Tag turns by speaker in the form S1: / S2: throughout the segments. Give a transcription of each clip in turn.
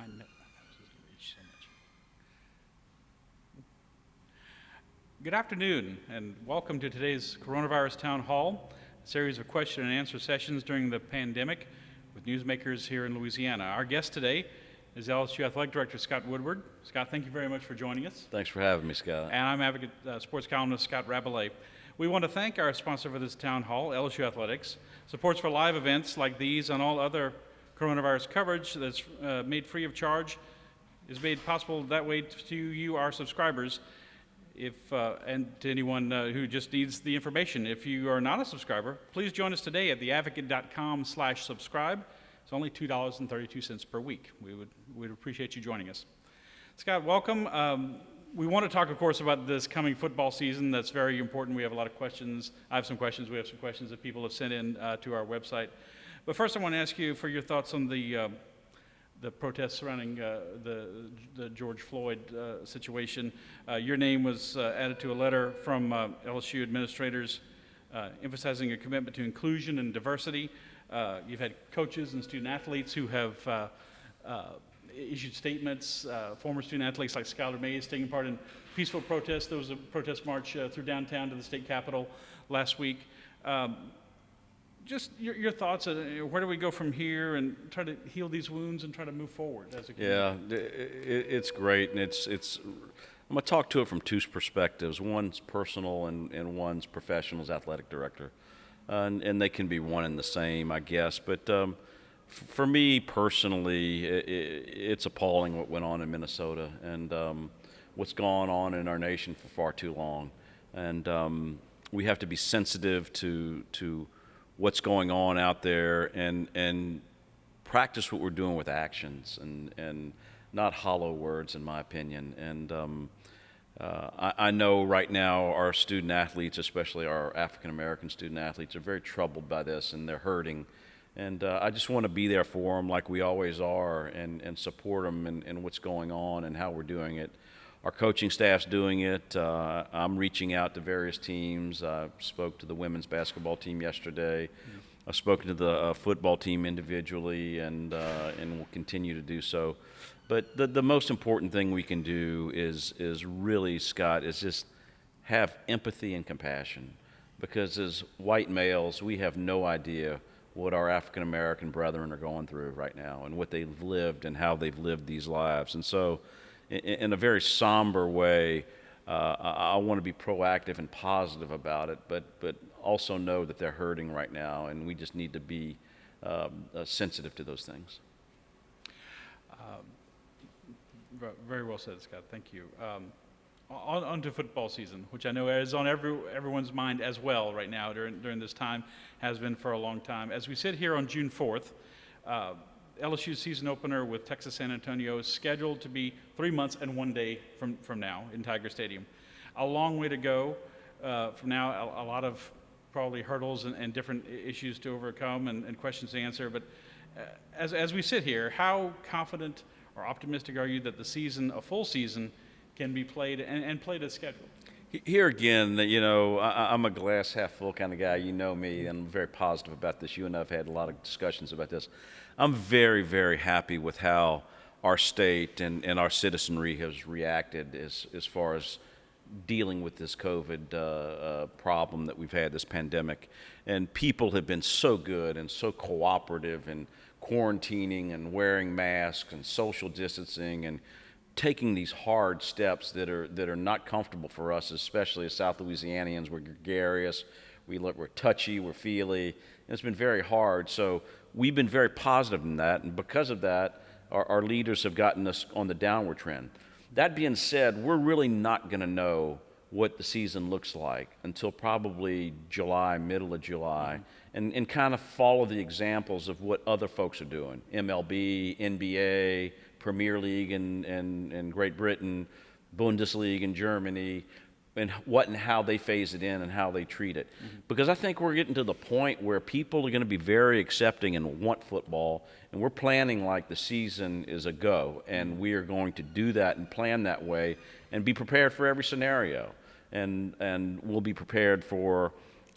S1: My nose is going to itch so much. Good afternoon, and welcome to today's Coronavirus Town Hall, a series of question and answer sessions during the pandemic with newsmakers here in Louisiana. Our guest today is LSU Athletic Director Scott Woodward. Scott, thank you very much for joining us.
S2: Thanks for having me, Scott.
S1: And I'm advocate sports columnist Scott Rabelais. We want to thank our sponsor for this town hall, LSU Athletics. Supports for live events like these and all other coronavirus coverage that's made free of charge is made possible that way to you, our subscribers, and to anyone who just needs the information. If you are not a subscriber, please join us today at theadvocate.com/subscribe. It's only $2.32 per week. We'd appreciate you joining us. Scott, welcome. We want to talk, of course, about this coming football season. That's very important. We have a lot of questions. I have some questions. We have some questions that people have sent in to our website. But first, I want to ask you for your thoughts on the protests surrounding the George Floyd situation. Your name was added to a letter from LSU administrators emphasizing a commitment to inclusion and diversity. You've had coaches and student athletes who have issued statements. Former student athletes like Skylar Mays taking part in peaceful protests. There was a protest march through downtown to the state capitol last week. Just your thoughts on where do we go from here and try to heal these wounds and try to move forward as a community?
S2: Yeah, it's great, and it's. I'm going to talk to it from two perspectives. One's personal and one's professional as athletic director, and they can be one and the same, I guess. But for me personally, it's appalling what went on in Minnesota and what's gone on in our nation for far too long, and we have to be sensitive to what's going on out there and practice what we're doing with actions and not hollow words, in my opinion. And I know right now our student athletes, especially our African-American student athletes, are very troubled by this and they're hurting. And I just want to be there for them like we always are and support them in what's going on and how we're doing it. Our coaching staff's doing it. I'm reaching out to various teams. I spoke to the women's basketball team yesterday. I've spoken to the football team individually, and will continue to do so. But the most important thing we can do is really, Scott, is just have empathy and compassion. Because as white males, we have no idea what our African American brethren are going through right now and what they've lived and how they've lived these lives. And so, in a very somber way, I want to be proactive and positive about it, but also know that they're hurting right now, and we just need to be sensitive to those things.
S1: Very well said, Scott. Thank you. On to football season, which I know is on everyone's mind as well right now during this time, has been for a long time. As we sit here on June 4th, LSU's season opener with Texas San Antonio is scheduled to be 3 months and 1 day from now in Tiger Stadium. A long way to go from now, a lot of probably hurdles and different issues to overcome and questions to answer. But as we sit here, how confident or optimistic are you that a full season, can be played and played as scheduled?
S2: Here again, I'm a glass half full kind of guy. You know me, and I'm very positive about this. You and I have had a lot of discussions about this. I'm very, very happy with how our state and our citizenry has reacted as far as dealing with this COVID problem that we've had, this pandemic. And people have been so good and so cooperative in quarantining and wearing masks and social distancing and taking these hard steps that are not comfortable for us, especially as South Louisianians. We're gregarious, we're touchy, we're feely, and it's been very hard. So we've been very positive in that, and because of that, our leaders have gotten us on the downward trend. That being said, we're really not going to know what the season looks like until probably July, middle of July, and kind of follow the examples of what other folks are doing. MLB, NBA, Premier League in Great Britain, Bundesliga in Germany, and how they phase it in and how they treat it. Because I think we're getting to the point where people are going to be very accepting and want football, and we're planning like the season is a go, and we are going to do that and plan that way and be prepared for every scenario. And we'll be prepared for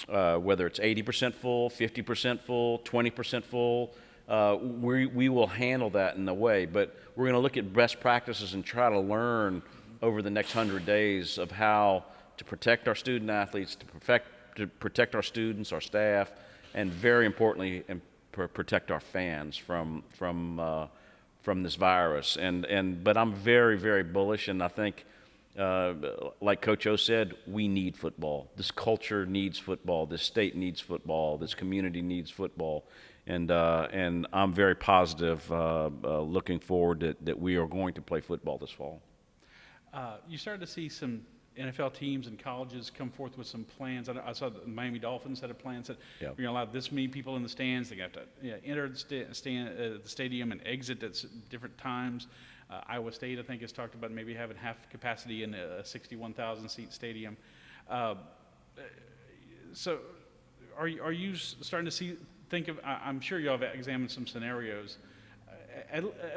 S2: whether it's 80% full, 50% full, 20% full, we will handle that in a way. But we're going to look at best practices and try to learn over the next 100 days of how to protect our student athletes, to protect our students, our staff, and very importantly, protect our fans from this virus. But I'm very, very bullish, and I think, like Coach O said, we need football. This culture needs football. This state needs football. This community needs football. And I'm very positive, looking forward that we are going to play football this fall.
S1: You started to see some NFL teams and colleges come forth with some plans. I saw the Miami Dolphins had a plan that
S2: Yep.
S1: we're going to allow this many people in the stands. They got to enter the stadium and exit at different times. Iowa State, I think, has talked about maybe having half capacity in a 61,000 seat stadium. So, are you starting to think of? I'm sure you all have examined some scenarios,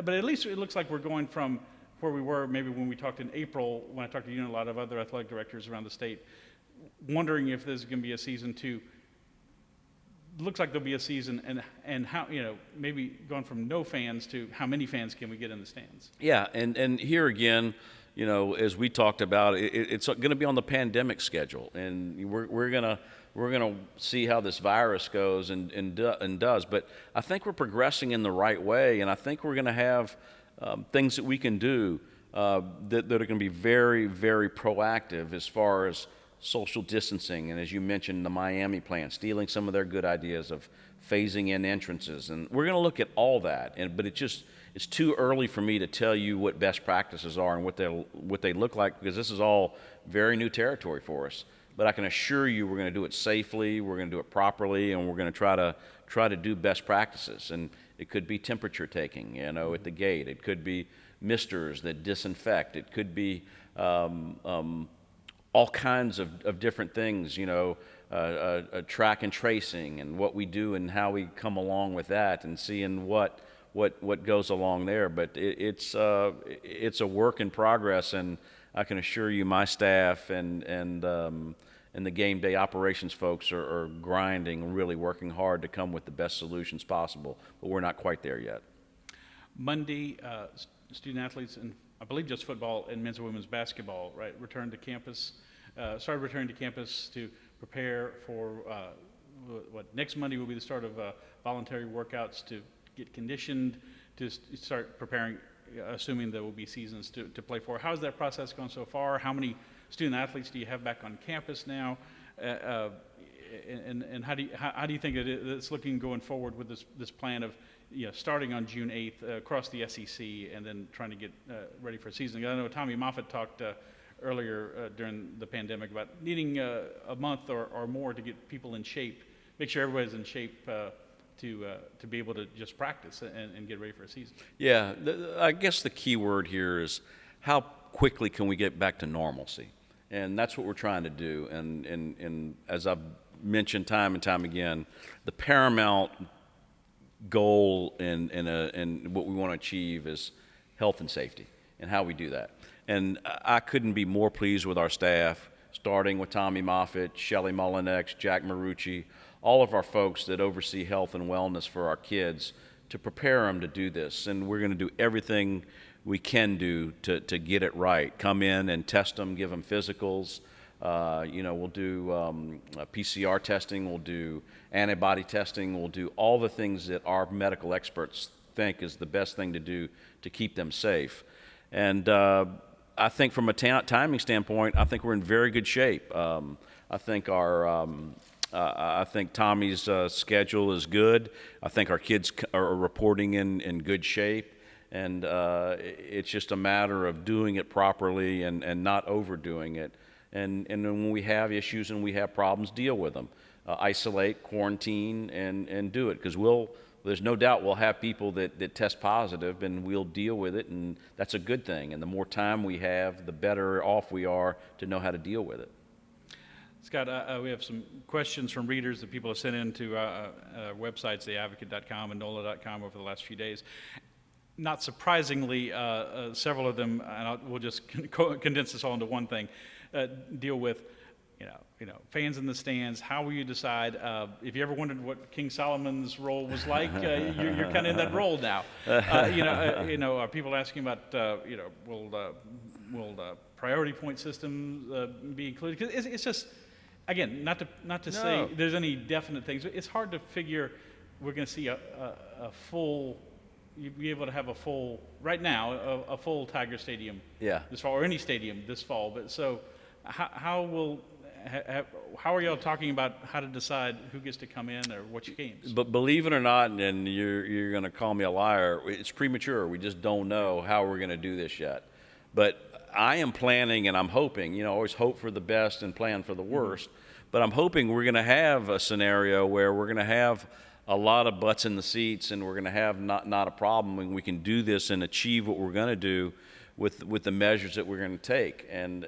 S1: but at least it looks like we're going from where we were maybe when we talked in April, when I talked to you and a lot of other athletic directors around the state, wondering if there's going to be a season two. Looks like there'll be a season, and how, maybe going from no fans to how many fans can we get in the stands?
S2: Yeah, and here again, as we talked about, it's going to be on the pandemic schedule, and we're gonna see how this virus goes and does. But I think we're progressing in the right way, and I think we're going to have things that we can do that are going to be very, very proactive as far as social distancing, and as you mentioned, the Miami plan, stealing some of their good ideas of phasing in entrances, and we're going to look at all that. But it's too early for me to tell you what best practices are and what they look like, because this is all very new territory for us. But I can assure you, we're going to do it safely, we're going to do it properly, and we're going to try to do best practices. And it could be temperature taking, at the gate. It could be misters that disinfect. It could be all kinds of different things, track and tracing, and what we do and how we come along with that, and seeing what goes along there. But it's a work in progress, and I can assure you, my staff and the game day operations folks are grinding, really working hard to come with the best solutions possible. But we're not quite there yet.
S1: Monday, student athletes, and I believe just football and men's and women's basketball, right, started returning to campus to prepare for next Monday will be the start of voluntary workouts to get conditioned, to start preparing, assuming there will be seasons to play for. How's that process gone so far? How many student athletes do you have back on campus now? And how do you think it's looking going forward with this plan of starting on June 8th across the SEC and then trying to get ready for a season? I know Tommy Moffitt talked earlier during the pandemic about needing a month or more to get people in shape, make sure everybody's in shape to be able to just practice and get ready for a season.
S2: Yeah, I guess the key word here is how quickly can we get back to normalcy? And that's what we're trying to do. And as I've mentioned time and time again, the paramount goal and what we want to achieve is health and safety, and how we do that. And I couldn't be more pleased with our staff, starting with Tommy Moffitt, Shelley Mullinex, Jack Marucci, all of our folks that oversee health and wellness for our kids, to prepare them to do this. And we're going to do everything we can do to get it right. Come in and test them, give them physicals. We'll do PCR testing, we'll do antibody testing, we'll do all the things that our medical experts think is the best thing to do to keep them safe. And I think from a timing standpoint, I think we're in very good shape. I think I think Tommy's schedule is good. I think our kids are reporting in good shape. And it's just a matter of doing it properly and not overdoing it. And when we have issues and we have problems, deal with them. Isolate, quarantine, and do it. Because there's no doubt we'll have people that test positive, and we'll deal with it, and that's a good thing. And the more time we have, the better off we are to know how to deal with it.
S1: Scott, we have some questions from readers that people have sent in to websites, theadvocate.com and NOLA.com over the last few days. Not surprisingly, several of them, and we'll just condense this all into one thing, deal with fans in the stands. How will you decide? If you ever wondered what King Solomon's role was like, you're kind of in that role now. Are people asking about, will priority point systems be included? 'Cause it's just, again, not to say there's any definite things. It's hard to figure we're going to see a full. You'd be able to have a full right now a full Tiger Stadium this fall, or any stadium this fall. But so how are y'all talking about how to decide who gets to come in or which games?
S2: But believe it or not, and you're going to call me a liar, it's premature. We just don't know how we're going to do this yet. But I am planning and I'm hoping, always hope for the best and plan for the worst. But I'm hoping we're going to have a scenario where we're going to have a lot of butts in the seats, and we're going to have not a problem, and we can do this and achieve what we're going to do with the measures that we're going to take. And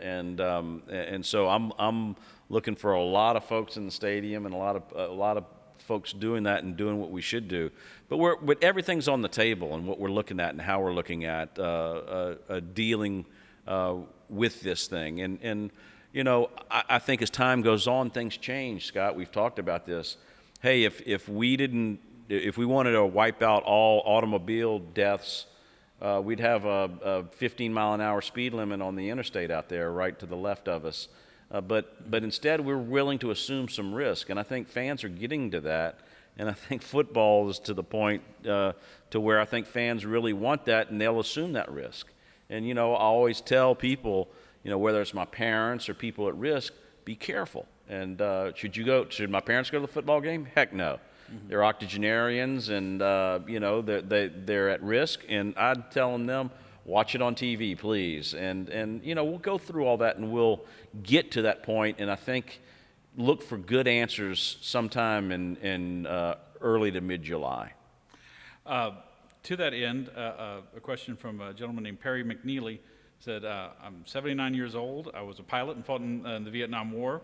S2: so I'm looking for a lot of folks in the stadium and a lot of folks doing that and doing what we should do. But everything's on the table, and what we're looking at and how we're looking at dealing with this thing. And I think as time goes on, things change. Scott, we've talked about this. Hey, if we wanted to wipe out all automobile deaths, we'd have a 15-mile-an-hour speed limit on the interstate out there right to the left of us. But instead, we're willing to assume some risk, and I think fans are getting to that. And I think football is to the point to where I think fans really want that, and they'll assume that risk. And I always tell people, whether it's my parents or people at risk, be careful. And should my parents go to the football game? Heck no. Mm-hmm. They're octogenarians, and they're at risk. And I'd tell them, watch it on TV, please. And we'll go through all that, and we'll get to that point. And I think look for good answers sometime in early to mid-July.
S1: To that end, a question from a gentleman named Perry McNeely said, I'm 79 years old. I was a pilot and fought in the Vietnam War.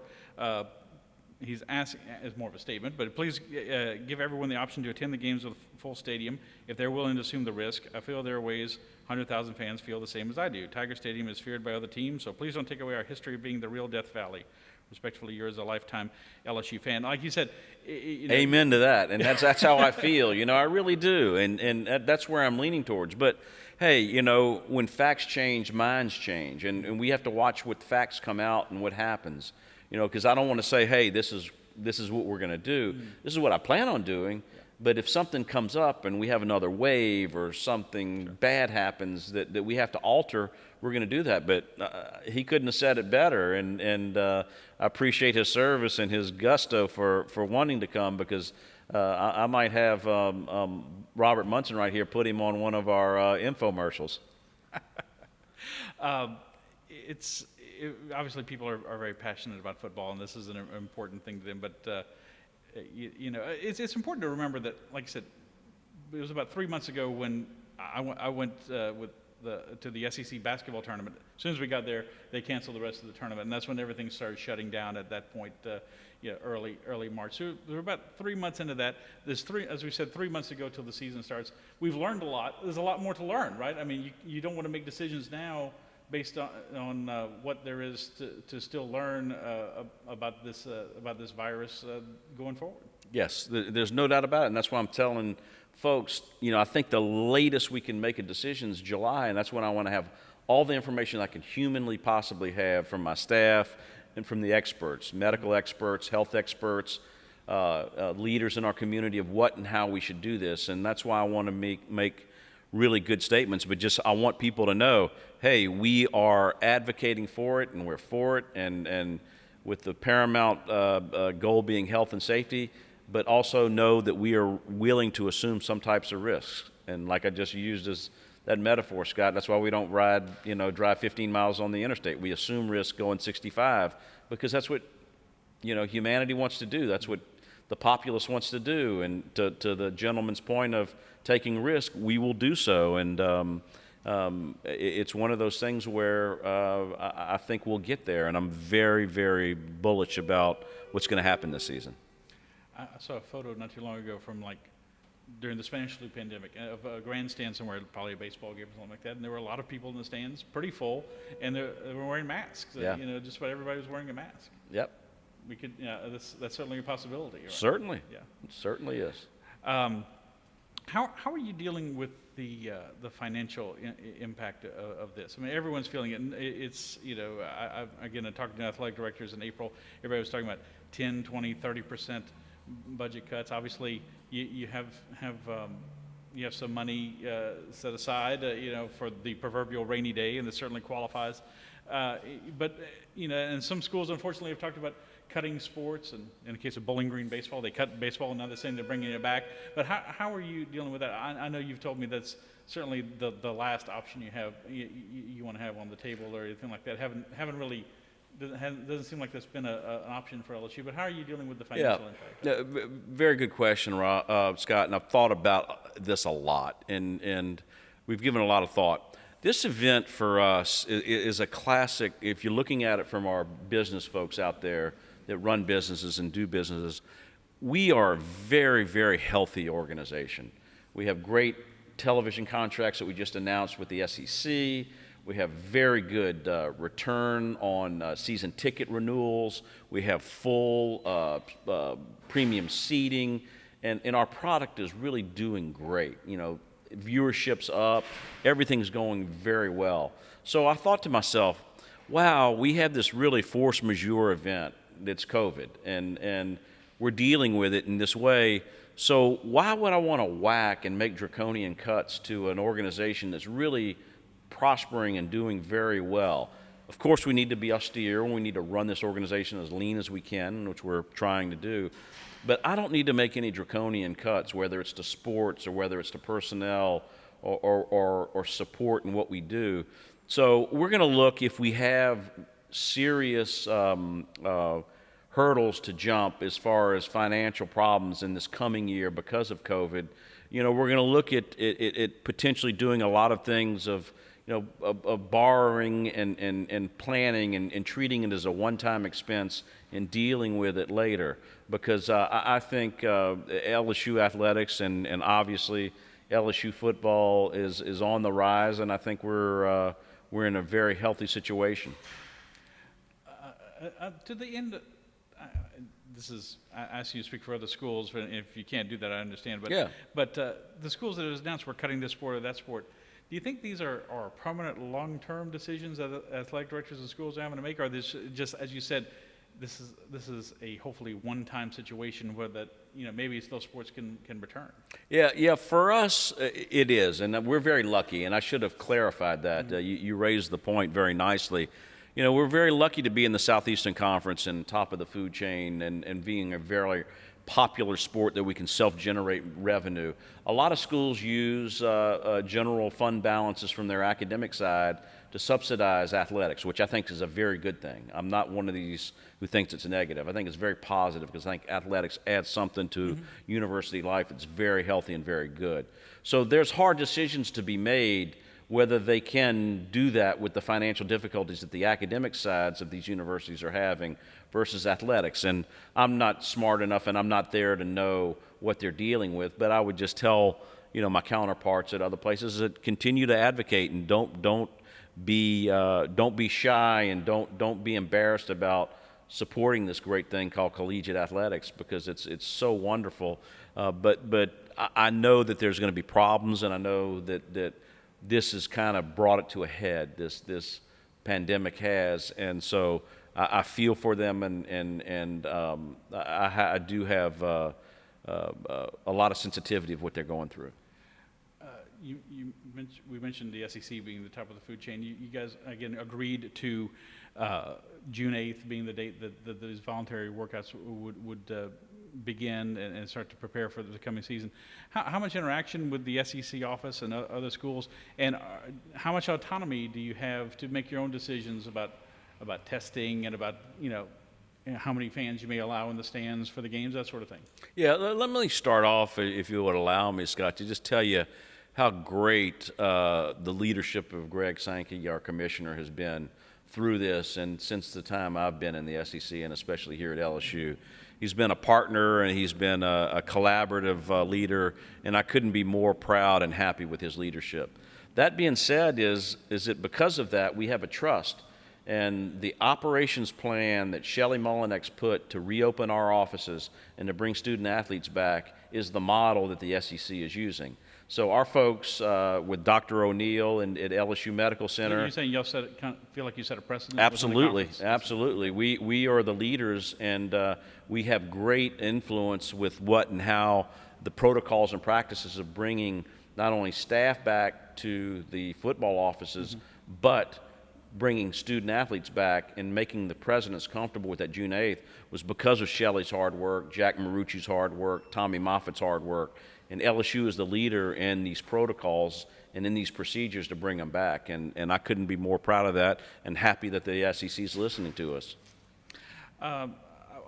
S1: He's asking, as more of a statement, but please give everyone the option to attend the games with a full stadium if they're willing to assume the risk. I feel there are ways 100,000 fans feel the same as I do. Tiger Stadium is feared by other teams, so please don't take away our history of being the real Death Valley. Respectfully yours, a lifetime LSU fan. Like you said,
S2: amen to that, and that's how I feel. I really do, and that's where I'm leaning towards. But hey, when facts change, minds change, and we have to watch what facts come out and what happens. Because I don't want to say, hey, this is what we're going to do. Mm-hmm. This is what I plan on doing. Yeah. But if something comes up and we have another wave or something bad happens that we have to alter, we're going to do that. But he couldn't have said it better. And I appreciate his service and his gusto for wanting to come, because I might have Robert Munson right here put him on one of our infomercials. Obviously, people are very passionate about football, and this is an important thing to them. But it's important to remember that, like I said, it was about 3 months ago when I went to the SEC basketball tournament. As soon as we got there, they canceled the rest of the tournament, and that's when everything started shutting down. At that point, early March. So we're about 3 months into that. As we said, 3 months ago till the season starts. We've learned a lot. There's a lot more to learn, right? I mean, you don't want to make decisions now based on what there is to still learn about this virus going forward. Yes, there's no doubt about it, and that's why I'm telling folks, I think the latest we can make a decision is July, and that's when I want to have all the information I can humanly possibly have from my staff and from the experts, medical experts, health experts, leaders in our community of what and how we should do this, and that's why I want to make really good statements, but just I want people to know, hey, we are advocating for it, and we're for it, and with the paramount goal being health and safety, but also know that we are willing to assume some types of risks. And like I just used as that metaphor, Scott, that's why we don't drive 15 miles on the interstate. We assume risk going 65 because that's what, humanity wants to do. That's what the populace wants to do. And to the gentleman's point of taking risk, we will do so. And it's one of those things where I think we'll get there. And I'm very, very bullish about what's going to happen this season.
S1: I saw a photo not too long ago from during the Spanish flu pandemic of a grandstand somewhere, probably a baseball game or something like that, and there were a lot of people in the stands, pretty full, and they were wearing masks.
S2: Yeah.
S1: Just about everybody was wearing a mask.
S2: Yep.
S1: We could, that's certainly a possibility. Right?
S2: Certainly.
S1: Yeah.
S2: It certainly is.
S1: How are you dealing with the financial impact of this? I mean, everyone's feeling it. And it's, I talked to athletic directors in April. Everybody was talking about 10, 20, 30% budget cuts. Obviously, you have some money set aside, for the proverbial rainy day, and this certainly qualifies. But and some schools, unfortunately, have talked about cutting sports, and in the case of Bowling Green baseball, they cut baseball, and now they're saying they're bringing it back. But how are you dealing with that? I know you've told me that's certainly the last option you want to have on the table or anything like that. Haven't really doesn't seem like that's been an option for LSU. But how are you dealing with the financial impact?
S2: Yeah, very good question, Scott. And I've thought about this a lot, and we've given a lot of thought. This event for us is a classic. If you're looking at it from our business folks out there that run businesses and do businesses, we are a very, very healthy organization. We have great television contracts that we just announced with the SEC. We have very good return on season ticket renewals. We have full premium seating, and our product is really doing great. Viewership's up, everything's going very well. So I thought to myself, wow, we have this really force majeure event that's COVID, and we're dealing with it in this way. So why would I want to whack and make draconian cuts to an organization that's really prospering and doing very well? Of course, we need to be austere, and we need to run this organization as lean as we can, which we're trying to do. But I don't need to make any draconian cuts, whether it's to sports or whether it's to personnel or support in what we do. So we're going to look if we have serious hurdles to jump as far as financial problems in this coming year because of COVID. We're going to look at potentially doing a lot of things of borrowing and planning and treating it as a one-time expense and dealing with it later. Because I think LSU athletics and obviously LSU football is on the rise, and I think we're in a very healthy situation.
S1: To the end, I ask you to speak for other schools. If you can't do that, I understand. But
S2: yeah.
S1: But the schools that have announced we're cutting this sport or that sport, do you think these are permanent, long-term decisions that athletic directors and schools are having to make, or are this just, as you said, this is a hopefully one-time situation where that maybe still sports can return?
S2: Yeah. For us, it is, and we're very lucky. And I should have clarified that. Mm-hmm. You raised the point very nicely. We're very lucky to be in the Southeastern Conference and top of the food chain, and being a very popular sport that we can self-generate revenue. A lot of schools use general fund balances from their academic side to subsidize athletics, which I think is a very good thing. I'm not one of these who thinks it's negative. I think it's very positive because I think athletics adds something to university life. It's very healthy and very good. So there's hard decisions to be made whether they can do that with the financial difficulties that the academic sides of these universities are having versus athletics. And I'm not smart enough and I'm not there to know what they're dealing with, but I would just tell my counterparts at other places that continue to advocate and don't be shy and don't be embarrassed about supporting this great thing called collegiate athletics, because it's so wonderful. But I know that there's going to be problems, and I know that this has kind of brought it to a head. This pandemic has, and so I feel for them, and I do have a lot of sensitivity of what they're going through.
S1: We mentioned the SEC being the top of the food chain. You guys again agreed to June 8th being the date that these voluntary workouts would begin and start to prepare for the coming season. How much interaction with the SEC office and other schools, and how much autonomy do you have to make your own decisions about testing and about how many fans you may allow in the stands for the games, that sort of thing?
S2: Yeah, let me start off, if you would allow me, Scott, to just tell you how great the leadership of Greg Sankey, our commissioner, has been through this, and since the time I've been in the SEC, and especially here at LSU. He's been a partner, and he's been a collaborative leader, and I couldn't be more proud and happy with his leadership. That being said, is that because of that, we have a trust. And the operations plan that Shelley Mullinex put to reopen our offices and to bring student athletes back is the model that the SEC is using. So our folks with Dr. O'Neill and at LSU Medical Center.
S1: You're saying y'all feel like you set a precedent?
S2: Absolutely, absolutely. We are the leaders, and we have great influence with what and how the protocols and practices of bringing not only staff back to the football offices, but bringing student athletes back and making the presidents comfortable with that June 8th was because of Shelley's hard work, Jack Marucci's hard work, Tommy Moffitt's hard work. And LSU is the leader in these protocols and in these procedures to bring them back. And I couldn't be more proud of that and happy that the SEC is listening to us.
S1: I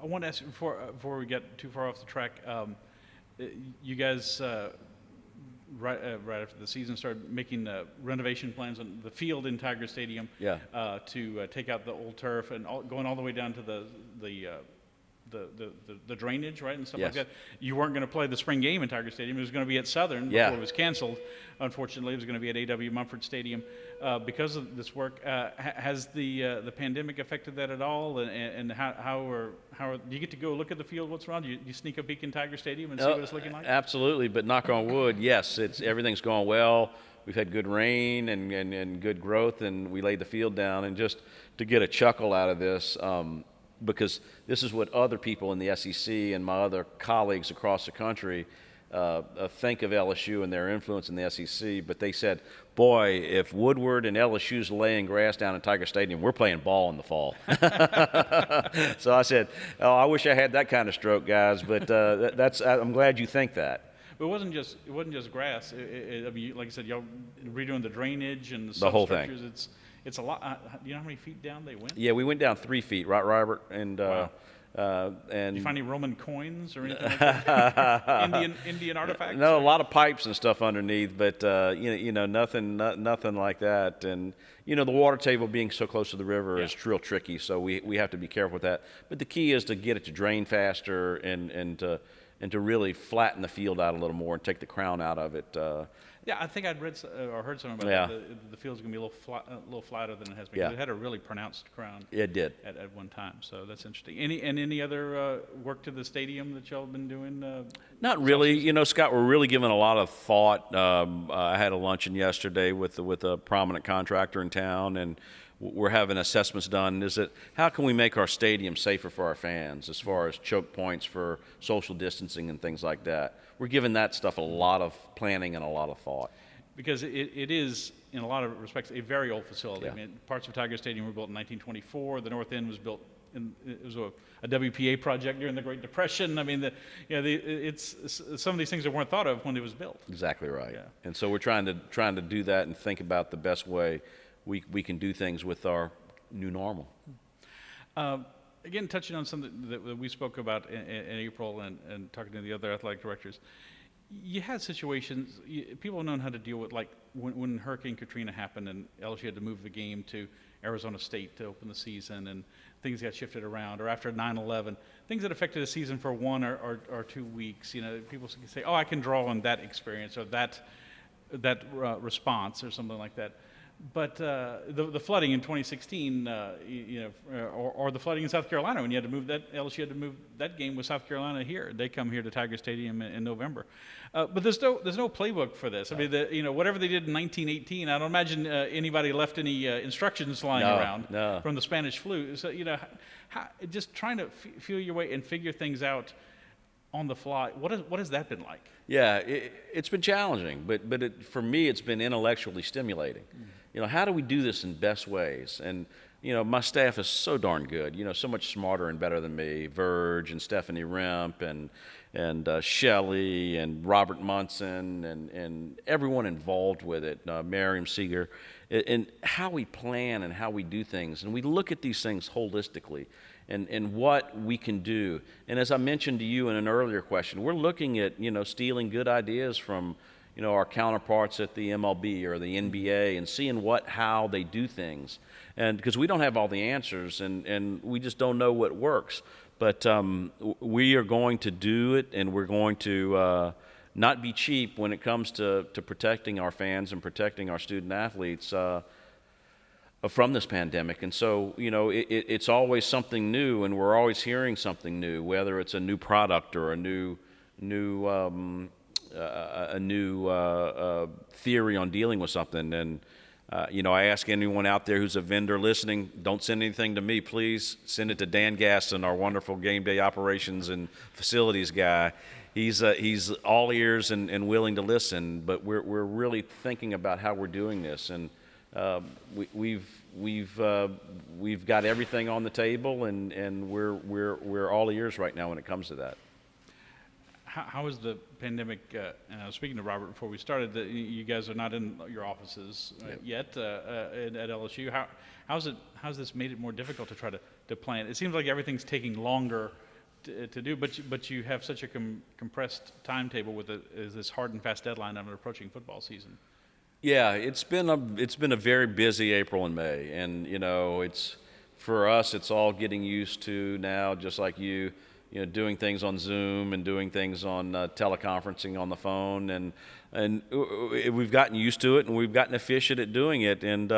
S1: want to ask you before we get too far off the track, you guys, right after the season started making renovation plans on the field in Tiger Stadium to take out the old turf and going all the way down to the drainage, right, and stuff like that. You weren't going to play the spring game in Tiger Stadium. It was going to be at Southern before it was canceled. Unfortunately, it was going to be at A.W. Mumford Stadium. Because of this work, has the pandemic affected that at all? And how do you get to go look at the field? What's around? Do you sneak a peek in Tiger Stadium and see what it's looking like?
S2: Absolutely, but knock on wood, yes, everything's going well. We've had good rain and good growth, and we laid the field down. And just to get a chuckle out of this, because this is what other people in the SEC and my other colleagues across the country think of LSU and their influence in the SEC, but they said, boy, if Woodward and LSU's laying grass down in Tiger Stadium, we're playing ball in the fall. So I said, oh, I wish I had that kind of stroke, guys, but I'm glad you think that.
S1: But it wasn't just grass. I mean, like I said, y'all redoing the drainage and
S2: the whole thing.
S1: It's a lot. Do you know how many feet down they went?
S2: Yeah, we went down 3 feet, right, Robert? And
S1: wow.
S2: And
S1: did you find any Roman coins or anything like that? Indian artifacts?
S2: No, a lot of pipes and stuff underneath, but nothing like that. And the water table being so close to the river is real tricky, so we have to be careful with that. But the key is to get it to drain faster and to really flatten the field out a little more and take the crown out of it.
S1: Yeah, I think I'd read or heard something about that. The field's going to be a little flatter than it has been. It had a really pronounced crown.
S2: It did.
S1: At one time, so that's interesting. Any other work to the stadium that y'all have been doing?
S2: Not really. Scott, we're really giving a lot of thought. I had a luncheon yesterday with a prominent contractor in town, and we're having assessments done. Is it how can we make our stadium safer for our fans as far as choke points for social distancing and things like that? We're giving that stuff a lot of planning and a lot of thought.
S1: Because it is, in a lot of respects, a very old facility.
S2: Yeah.
S1: I mean, parts of Tiger Stadium were built in 1924. The North End was built it was a WPA project during the Great Depression. I mean, it's some of these things that weren't thought of when it was built.
S2: Exactly right.
S1: Yeah.
S2: And so we're trying to do that and think about the best way we can do things with our new normal.
S1: Again, touching on something that we spoke about in April and talking to the other athletic directors, you had situations, people have known how to deal with, like when Hurricane Katrina happened and LSU had to move the game to Arizona State to open the season and things got shifted around, or after 9/11, things that affected the season for 1 or 2 weeks. People can say, oh, I can draw on that experience or that response or something like that. But the flooding in 2016, or the flooding in South Carolina when you had to move that, LSU had to move that game with South Carolina here. They come here to Tiger Stadium in November. But there's no playbook for this. I mean, whatever they did in 1918, I don't imagine anybody left any instructions lying around from the Spanish flu. So just trying to feel your way and figure things out on the fly. What has that been like?
S2: Yeah, it's been challenging, but for me, it's been intellectually stimulating. How do we do this in best ways? And my staff is so darn good. So much smarter and better than me. Verge and Stephanie Remp and Shelley and Robert Munson and everyone involved with it. Miriam Seeger, and how we plan and how we do things, and we look at these things holistically. And what we can do. And as I mentioned to you in an earlier question, we're looking at, stealing good ideas from, our counterparts at the MLB or the NBA and seeing how they do things. And because we don't have all the answers and we just don't know what works. But we are going to do it, and we're going to not be cheap when it comes to protecting our fans and protecting our student athletes from this pandemic. And so, it's always something new, and we're always hearing something new, whether it's a new product or a new theory on dealing with something. And I ask anyone out there who's a vendor listening, don't send anything to me, please. Send it to Dan Gaston, our wonderful game day operations and facilities guy. He's all ears and willing to listen. But we're really thinking about how we're doing this, and we've got everything on the table, and we're all ears right now when it comes to that.
S1: How is the pandemic, and I was speaking to Robert before we started, that you guys are not in your offices yet at LSU. How's this made it more difficult to try to plan? It seems like everything's taking longer to do, but you have such a compressed timetable with this hard and fast deadline on an approaching football season.
S2: Yeah, it's been a very busy April and May, and it's for us. It's all getting used to now, just like doing things on Zoom and doing things on teleconferencing on the phone, and we've gotten used to it, and we've gotten efficient at doing it. And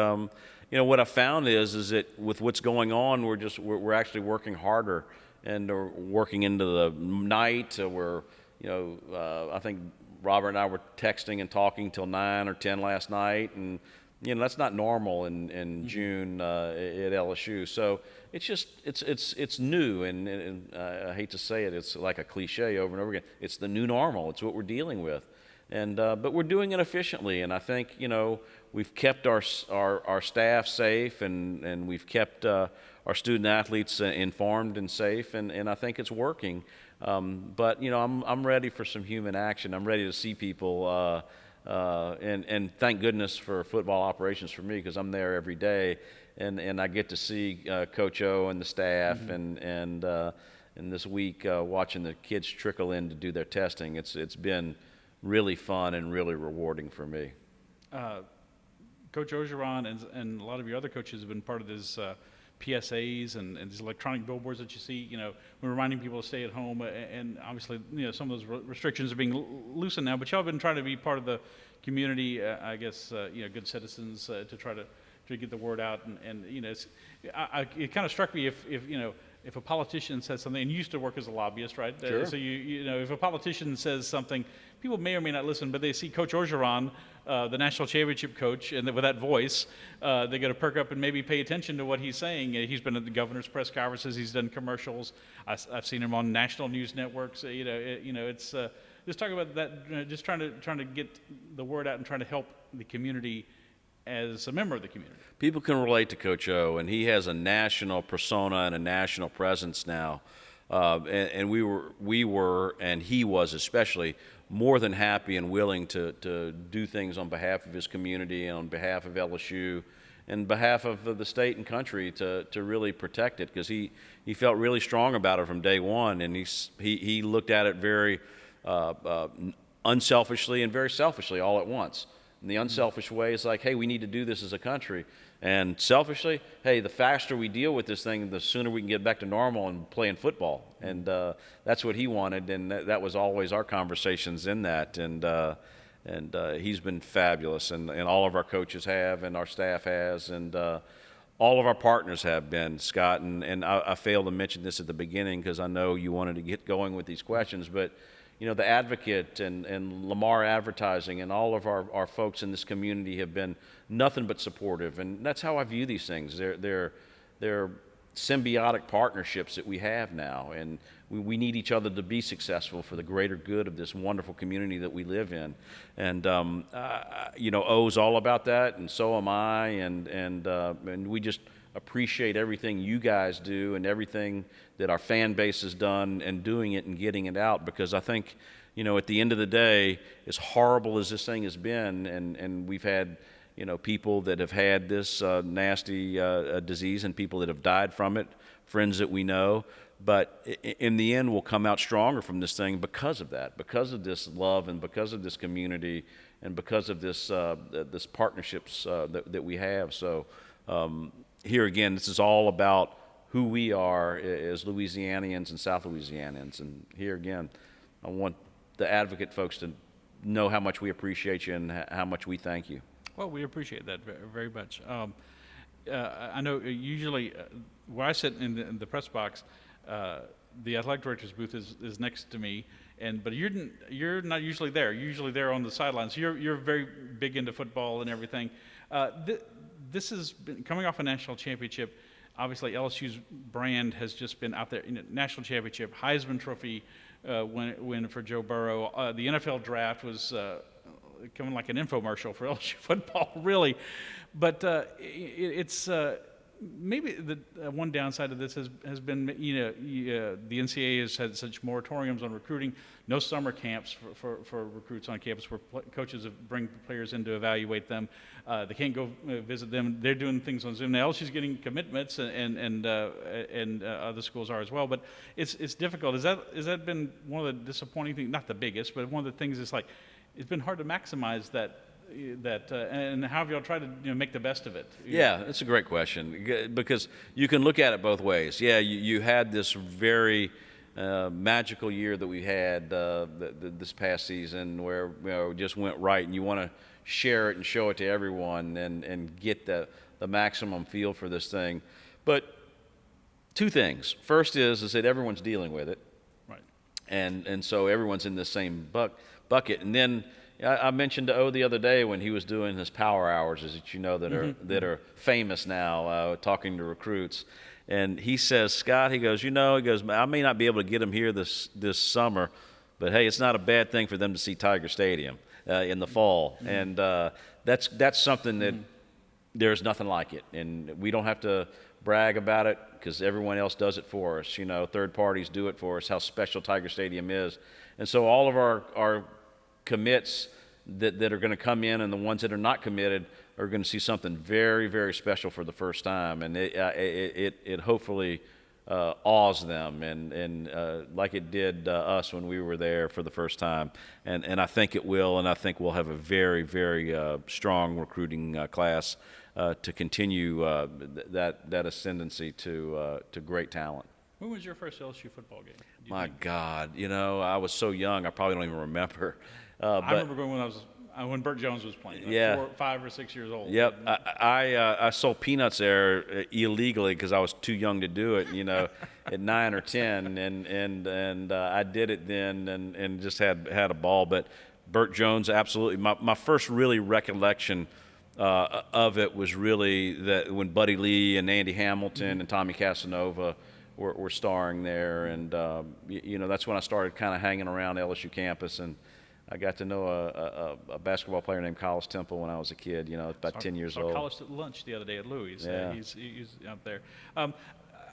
S2: what I found is that with what's going on, we're actually working harder and working into the night. I think Robert and I were texting and talking till 9 or 10 last night, and that's not normal in June at LSU. So it's new, and I hate to say it, it's like a cliche over and over again. It's the new normal. It's what we're dealing with, and but we're doing it efficiently. And I think we've kept our staff safe, and we've kept our student athletes informed and safe, and I think it's working. But I'm ready for some human action. I'm ready to see people. And thank goodness for football operations for me, because I'm there every day, and I get to see Coach O and the staff, and this week watching the kids trickle in to do their testing. It's been really fun and really rewarding for me.
S1: Coach Orgeron and a lot of your other coaches have been part of this PSAs and these electronic billboards that you see, we're reminding people to stay at home, and obviously, some of those restrictions are being loosened now, but y'all have been trying to be part of the community, I guess, good citizens to try to get the word out, and it kind of struck me if a politician says something, and you used to work as a lobbyist, right?
S2: Sure.
S1: So if a politician says something, people may or may not listen, but they see Coach Orgeron, the national championship coach, and with that voice, they're going to perk up and maybe pay attention to what he's saying. He's been at the governor's press conferences. He's done commercials. I've seen him on national news networks. It's just talking about that. Just trying to get the word out and trying to help the community as a member of the community. People
S2: can relate to Coach O, and he has a national persona and a national presence now. And we were, and he was especially, more than happy and willing to do things on behalf of his community and on behalf of LSU and behalf of the state and country to really protect it, because he felt really strong about it from day one, and he looked at it very unselfishly and very selfishly all at once. And the unselfish way is like, hey, we need to do this as a country. And selfishly, hey, the faster we deal with this thing, the sooner we can get back to normal and playing football. And that's what he wanted, and that was always our conversations in that. And he's been fabulous, and all of our coaches have, and our staff has, and all of our partners have been, Scott. And I failed to mention this at the beginning because I know you wanted to get going with these questions, but the Advocate and Lamar Advertising and all of our folks in this community have been nothing but supportive, and that's how I view these things. They're symbiotic partnerships that we have now, and we need each other to be successful for the greater good of this wonderful community that we live in. And O's all about that, and so am I, and we just appreciate everything you guys do and everything that our fan base has done and doing it and getting it out, because I think, at the end of the day, as horrible as this thing has been, and we've had, people that have had this nasty disease and people that have died from it, friends that we know, but in the end we'll come out stronger from this thing because of that, because of this love and because of this community and because of this partnerships that we have. So here again, this is all about who we are as Louisianians and South Louisianians. And here again, I want the advocate folks to know how much we appreciate you and how much we thank you.
S1: Well, we appreciate that very much. I know usually where I sit in the press box, the athletic director's booth is next to me, but you're not usually there. You're usually there on the sidelines. You're very big into football and everything. This has been coming off a national championship. Obviously, LSU's brand has just been out there. National championship, Heisman Trophy win for Joe Burrow. The NFL draft was coming like an infomercial for LSU football, really. But it's maybe the one downside of this has been, the NCAA has had such moratoriums on recruiting, no summer camps for recruits on campus where coaches bring players in to evaluate them. They can't go visit them. They're doing things on Zoom. Now LSU's getting commitments, and other schools are as well. But it's difficult. Has that been one of the disappointing things? Not the biggest, but one of the things is like it's been hard to maximize that. And how have y'all tried to make the best of it?
S2: Yeah, that's a great question, because you can look at it both ways. Yeah, you had this very magical year that we had this past season where it just went right, and you want to share it and show it to everyone and get the maximum feel for this thing. But two things. First is that everyone's dealing with it.
S1: Right.
S2: And so everyone's in the same bucket. And then I mentioned to O the other day when he was doing his power hours, that are famous now, talking to recruits, and he says, Scott, he goes, I may not be able to get them here this summer, but hey, it's not a bad thing for them to see Tiger Stadium in the fall, and that's something that there's nothing like it, and we don't have to brag about it because everyone else does it for us. Third parties do it for us. How special Tiger Stadium is, and so all of our commits that are going to come in, and the ones that are not committed are going to see something very, very special for the first time, and it hopefully awes them, and like it did us when we were there for the first time, and I think it will, and I think we'll have a very, very strong recruiting class to continue that ascendancy to great talent.
S1: When was your first LSU football game?
S2: My God, I was so young, I probably don't even remember.
S1: I remember going when Burt Jones was playing.
S2: Yeah.
S1: 5 or 6 years old.
S2: Yep. I sold peanuts there illegally because I was too young to do it, at 9 or 10, and I did it then and just had a ball. But Burt Jones, absolutely. My first really recollection of it was really that when Buddy Lee and Andy Hamilton and Tommy Casanova were starring there, and that's when I started kind of hanging around LSU campus, and I got to know a basketball player named Collis Temple when I was a kid, about 10 years old.
S1: I saw Collis at lunch the other day at Louis.
S2: Yeah.
S1: He's out there.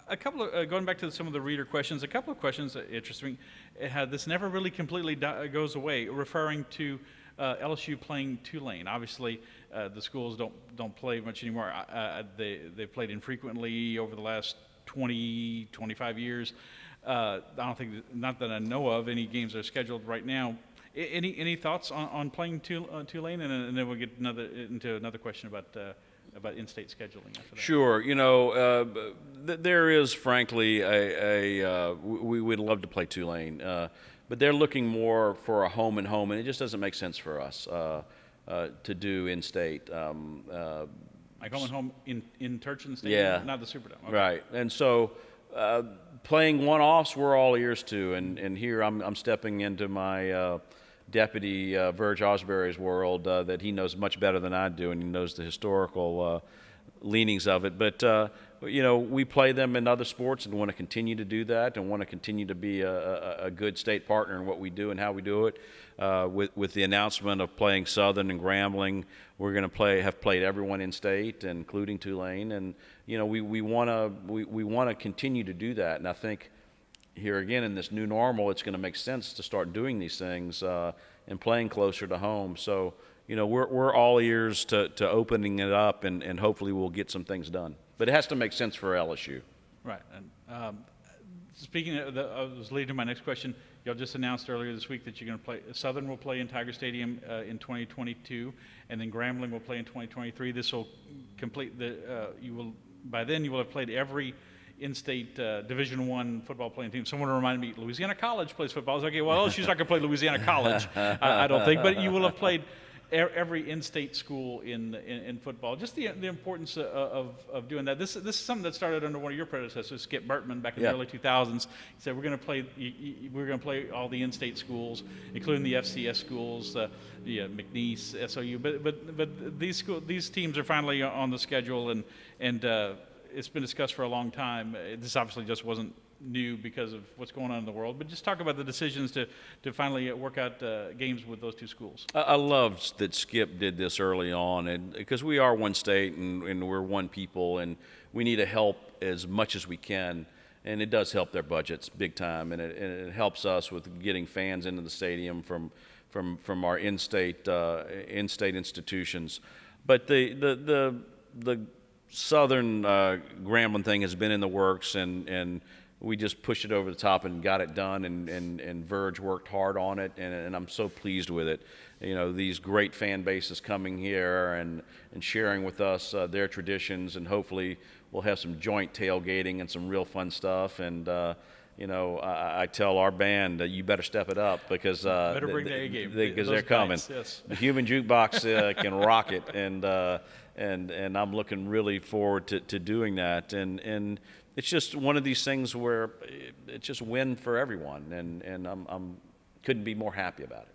S1: A couple of, going back to some of the reader questions, a couple of questions that interest me. This never really completely goes away, referring to LSU playing Tulane. Obviously, the schools don't play much anymore. They played infrequently over the last 20, 25 years. I don't think, not that I know of, any games that are scheduled right now. Any thoughts on playing Tulane, and then we'll get into another question about in-state scheduling after that.
S2: Sure. There is frankly we would love to play Tulane, but they're looking more for a home and home, and it just doesn't make sense for us to do in-state.
S1: Like home in Turchin Stadium,
S2: yeah,
S1: not the Superdome. Okay.
S2: Right, and so playing one-offs, we're all ears to, and here I'm stepping into my deputy Verge Osbury's world that he knows much better than I do, and he knows the historical leanings of it. But we play them in other sports and want to continue to do that, and want to continue to be a good state partner in what we do and how we do it. With the announcement of playing Southern and Grambling, we're going to have played everyone in state, including Tulane, and we want to continue to do that. And I think here again in this new normal, it's going to make sense to start doing these things and playing closer to home. So we're all ears to opening it up, and hopefully we'll get some things done. But it has to make sense for LSU.
S1: Right. And speaking of, I was leading to my next question. Y'all just announced earlier this week that you're going to play. Southern will play in Tiger Stadium in 2022, and then Grambling will play in 2023. This will complete by then you will have played every in-state Division I football playing teams. Someone reminded me, Louisiana College plays football. I was like, okay, well, LSU's not going to play Louisiana College, I don't think, but you will have played every in-state school in football. Just the importance of doing that. This is something that started under one of your predecessors, Skip Burtman, back in the early 2000s. He said we're going to play all the in-state schools, including the FCS schools, McNeese, SOU. But these teams are finally on the schedule, and it's been discussed for a long time. This obviously just wasn't new because of what's going on in the world, but just talk about the decisions to finally work out games with those two schools.
S2: I love that Skip did this early on, and because we are one state and we're one people, and we need to help as much as we can, and it does help their budgets big time, and it helps us with getting fans into the stadium from our in-state institutions. But the Southern Grambling thing has been in the works, and we just pushed it over the top and got it done, and Verge worked hard on it, and I'm so pleased with it. You know, these great fan bases coming here and sharing with us their traditions, and hopefully we'll have some joint tailgating and some real fun stuff. And you know, I tell our band, you better step it up, because
S1: better bring the A game,
S2: because they're coming.
S1: Yes.
S2: The Human Jukebox can rock it, and I'm looking really forward to doing that. And it's just one of these things where it's just win for everyone, and I'm couldn't be more happy about it.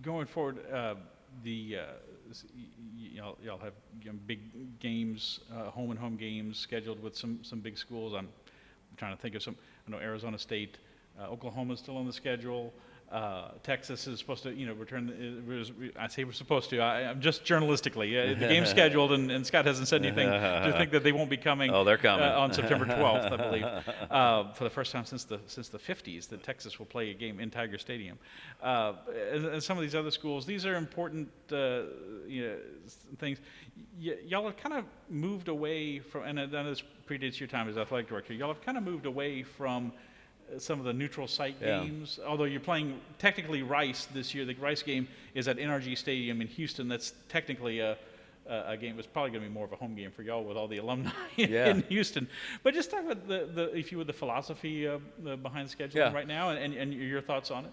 S1: Going forward, y'all have big games, home games scheduled with some big schools. I'm trying to think of some. I know Arizona State, Oklahoma's still on the schedule. Texas is supposed to, return. I say we're supposed to. I'm just journalistically. The game's scheduled, and Scott hasn't said anything to think that they won't be coming.
S2: Oh, they're coming
S1: on September 12th, I believe, for the first time since the 50s that Texas will play a game in Tiger Stadium. And some of these other schools, these are important things. Y'all have kind of moved away from, and this predates your time as athletic director. Y'all have kind of moved away from some of the neutral site games, although you're playing technically Rice this year. The Rice game is at NRG Stadium in Houston. That's technically a game. It's probably going to be more of a home game for y'all with all the alumni in Houston. But just talk about the philosophy behind scheduling right now, and your thoughts on it.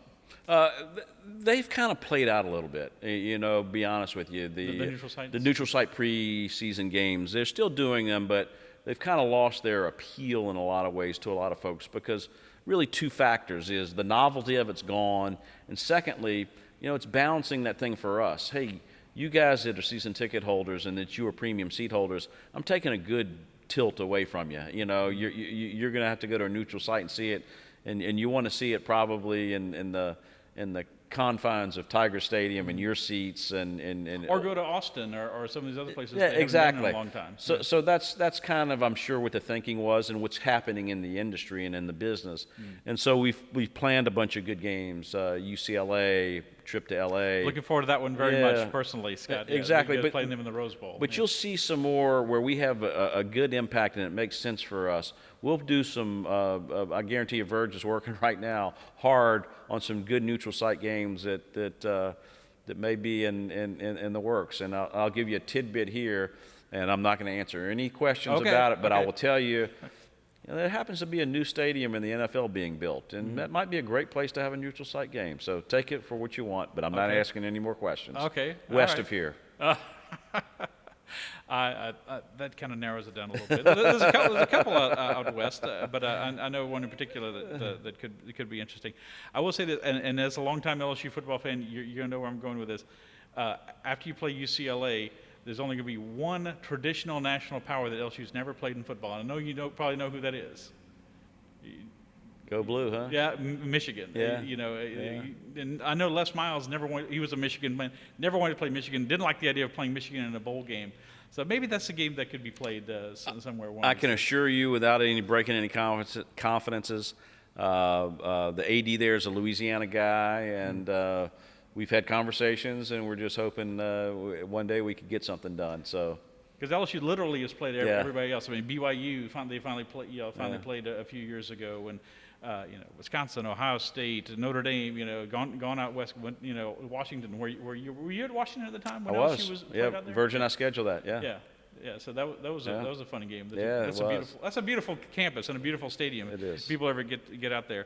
S2: They've kind of played out a little bit. Be honest with you, the neutral site preseason games, they're still doing them, but they've kind of lost their appeal in a lot of ways to a lot of folks, because really two factors is the novelty of it's gone, and secondly, it's balancing that thing for us. Hey, you guys that are season ticket holders and that you are premium seat holders, I'm taking a good tilt away from you. You're going to have to go to a neutral site and see it, and you want to see it probably in the confines of Tiger Stadium and your seats, and
S1: or go to Austin or some of these other places.
S2: Yeah, exactly.
S1: Been in a long time.
S2: So that's kind of, I'm sure, what the thinking was and what's happening in the industry and in the business. And so we've planned a bunch of good games. UCLA, trip to LA.
S1: Looking forward to that one very much personally, Scott.
S2: Exactly.
S1: But playing them in the Rose Bowl.
S2: But you'll see some more where we have a good impact and it makes sense for us. We'll do some. I guarantee you, Verge is working right now hard on some good neutral site games that may be in the works. And I'll give you a tidbit here, and I'm not going to answer any questions about it, but I will tell you. There happens to be a new stadium in the NFL being built, and that might be a great place to have a neutral site game. So take it for what you want, but I'm not asking any more questions.
S1: Okay.
S2: West of here.
S1: That kind of narrows it down a little bit. There's a couple out west, but I know one in particular that could be interesting. I will say that, and as a longtime LSU football fan, you're going to know where I'm going with this. After you play UCLA, there's only going to be one traditional national power that LSU's never played in football. And I know you probably know who that is.
S2: Go Blue, huh?
S1: Yeah, Michigan.
S2: Yeah.
S1: And I know Les Miles he was a Michigan man, never wanted to play Michigan, didn't like the idea of playing Michigan in a bowl game. So maybe that's a game that could be played somewhere.
S2: I can assure you, without breaking any confidences, the AD there is a Louisiana guy, and we've had conversations, and we're just hoping one day we could get something done. So.
S1: Because LSU literally has played everybody else. I mean, BYU finally played a few years ago, and Wisconsin, Ohio State, Notre Dame, gone out west. Washington. Were you at Washington at the time when
S2: I
S1: LSU was
S2: yeah,
S1: out there?
S2: Virgin. I scheduled that. Yeah.
S1: Yeah. Yeah, so that was
S2: Yeah.
S1: that was a fun game.
S2: Yeah, it was.
S1: That's a beautiful campus and a beautiful stadium.
S2: It is.
S1: If people ever get out there.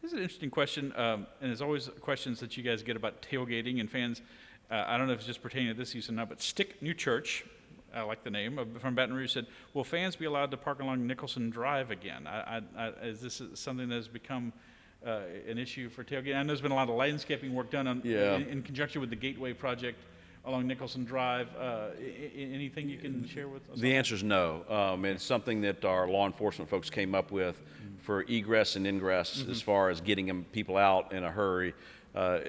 S1: This is an interesting question, and there's always questions that you guys get about tailgating and fans. I don't know if it's just pertaining to this season or not, but Stick New Church, I like the name, from Baton Rouge said, "Will fans be allowed to park along Nicholson Drive again?" Is this something that has become an issue for tailgating? I know there's been a lot of landscaping work done in conjunction with the Gateway project along Nicholson Drive. Anything you can share with us?
S2: The answer is no. It's something that our law enforcement folks came up with for egress and ingress as far as getting people out in a hurry.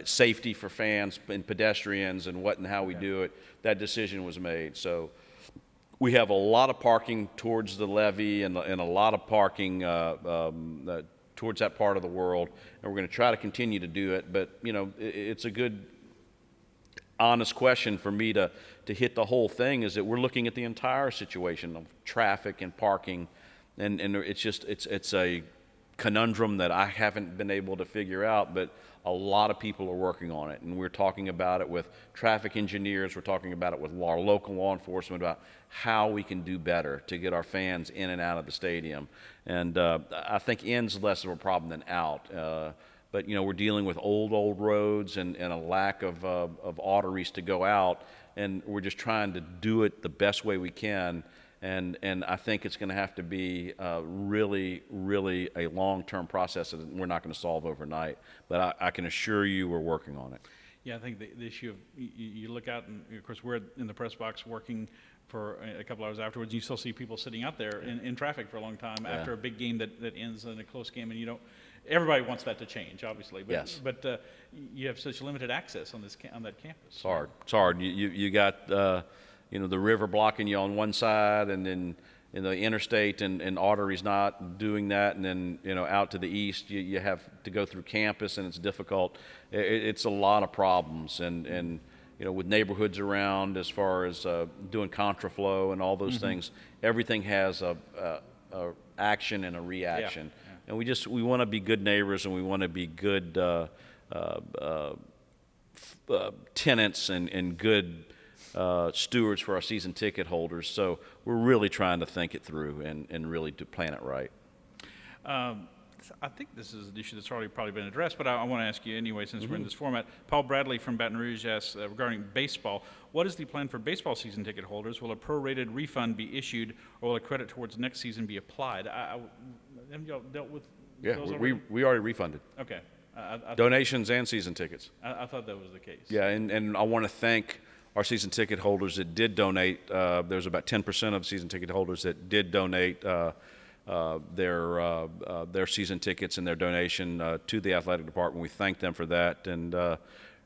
S2: Safety for fans and pedestrians and what and how we do it. That decision was made. So we have a lot of parking towards the levee and a lot of parking towards that part of the world, and we're going to try to continue to do it. But it's a good, honest question for me to hit the whole thing, is that we're looking at the entire situation of traffic and parking, and it's a conundrum that I haven't been able to figure out, but a lot of people are working on it, and we're talking about it with traffic engineers, we're talking about it with our local law enforcement about how we can do better to get our fans in and out of the stadium. And I think in's less of a problem than out. But we're dealing with old roads and a lack of arteries to go out, and we're just trying to do it the best way we can. And I think it's going to have to be really, really a long-term process that we're not going to solve overnight. But I can assure you we're working on it.
S1: Yeah, I think the issue of you look out, and of course we're in the press box working for a couple hours afterwards. You still see people sitting out there in traffic for a long time after a big game that ends in a close game, and you don't. Everybody wants that to change, obviously. But,
S2: yes.
S1: But you have such limited access on that campus.
S2: It's hard. It's hard. You got the river blocking you on one side, and then the interstate and arteries not doing that, and then out to the east you have to go through campus, and it's difficult. It's a lot of problems, and with neighborhoods around as far as doing contraflow and all those things. Everything has a action and a reaction.
S1: Yeah.
S2: And we want to be good neighbors, and we want to be good tenants and good stewards for our season ticket holders. So we're really trying to think it through and really to plan it right.
S1: I think this is an issue that's already probably been addressed, but I want to ask you anyway, since we're in this format. Paul Bradley from Baton Rouge asks regarding baseball, what is the plan for baseball season ticket holders? Will a prorated refund be issued, or will a credit towards next season be applied? Haven't y'all dealt with those already?
S2: we already refunded.
S1: Okay.
S2: Donations and season tickets.
S1: I thought that was the case.
S2: Yeah, and I want to thank our season ticket holders that did donate. There's about 10% of season ticket holders that did donate their season tickets and their donation to the athletic department. We thank them for that. And